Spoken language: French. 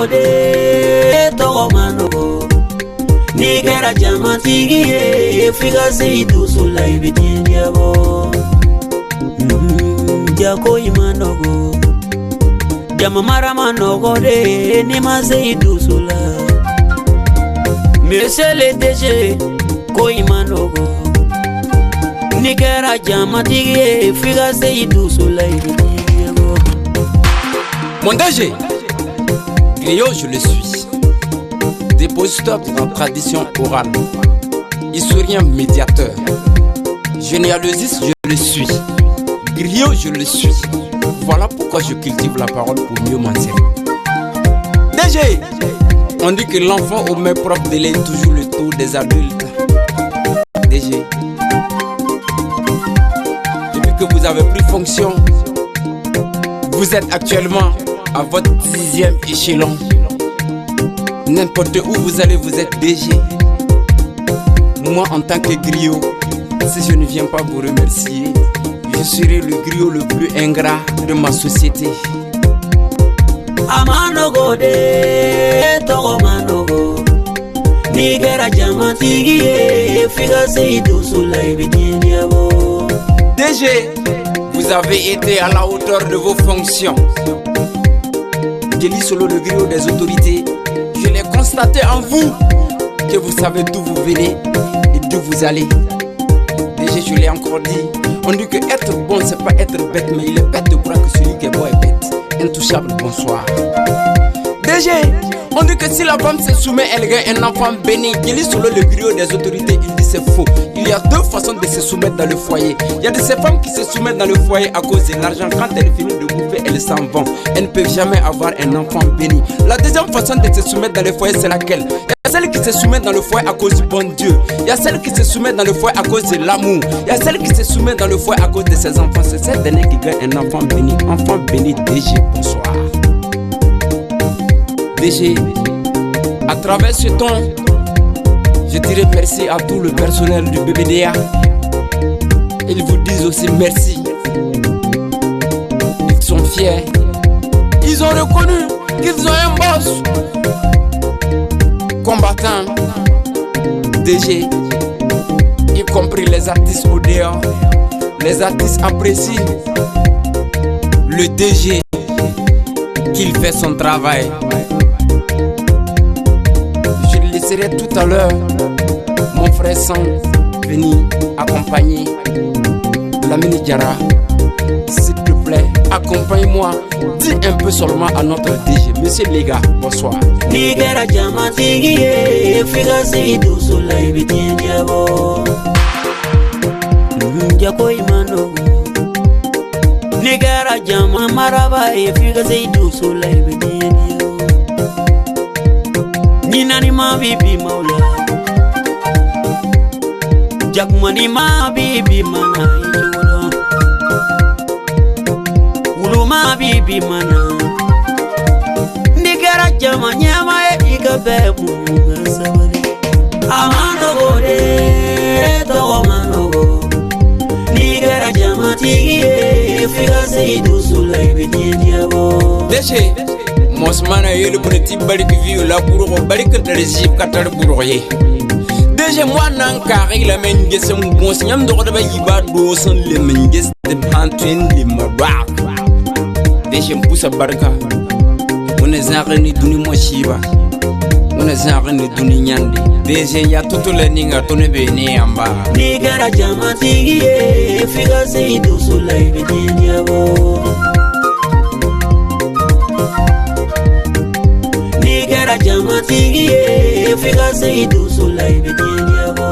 de togo manogo Nigera jamatigi figa seidu sulai bitiabo Jako imanogo Jamamara manogo de nima seidu sulai Monsieur le DG ko imanogo Nigera jamatigi figa seidu sulai bitiabo Mon DG, griot je le suis, dépositeur de la tradition orale, historien médiateur, généalogiste je le suis, griot je le suis. Voilà pourquoi je cultive la parole pour mieux m'en servir. DG, on dit que l'enfant au mains propres délaie toujours le tour des adultes. DG, depuis que vous avez pris fonction, vous êtes actuellement à votre 10e échelon. N'importe où vous allez, vous êtes DG. Moi, en tant que griot, si je ne viens pas vous remercier, je serai le griot le plus ingrat de ma société. Amanogo de togo manogo Nigera jamatigi figa seidu sulai bitiabo DG, vous avez été à la hauteur de vos fonctions. Je lis solo le griot des autorités. Je l'ai constaté en vous que vous savez d'où vous venez et d'où vous allez. DG, je l'ai encore dit. On dit que être bon, c'est pas être bête, mais il est bête de croire que celui qui est bon est bête. Intouchable, bonsoir. DG, on dit que si la femme se soumet, elle gagne un enfant béni. Je lis solo le griot des autorités. Il dit c'est faux. Il y a deux façons de se soumettre dans le foyer. Il y a de ces femmes qui se soumettent dans le foyer à cause de l'argent. Quand elles finissent de bouffer, elles s'en vont. Elles ne peuvent jamais avoir un enfant béni. La deuxième façon de se soumettre dans le foyer, c'est laquelle? Il y a celles qui se soumettent dans le foyer à cause du bon Dieu. Il y a celles qui se soumettent dans le foyer à cause de l'amour. Il y a celles qui se soumettent dans le foyer à cause de ses enfants. C'est cette dernière qui gagne un enfant béni. Enfant béni, DG, bonsoir. DG, à travers ce ton, je dirais merci à tout le personnel du BBDA. Ils vous disent aussi merci. Ils sont fiers. Ils ont reconnu qu'ils ont un boss. Combattant, DG, y compris les artistes au dehors. Les artistes apprécient le DG qu'il fait son travail. Je laisserai tout à l'heure mon frère Sang venir accompagner Lamine Diarra. S'il te plaît, accompagne-moi. Dis un peu seulement à notre DG. Monsieur les gars, bonsoir. Nigera jamatigi figa seidu sulai bitiabo Jako imanogo Nigera jama maraba figa seidu sulai bitiabo Ninani ma bibi maula Jakmani ma bibi mana ijola Ulu ma bibi mana Nigera jama nyama ikabe mu sabari Amanogo de togo manogo Nigera jama tigi figa seidu sulai bitiabo DG, Mosmana yele boneti balik viu la bourgo balik de régime katar bourgoye. DG moi nan kari la menges mon bon signam de ba yiba do son le menges de antwen le marak. DG mpusa barka. On est zareni duni mo shiba. On est zareni duni nyande. DG ya toto le ninga tone bene amba. Nigera jamatigi figa seidu sulai bitiabo Nigera jamatigi figa seidu sulai bitiabo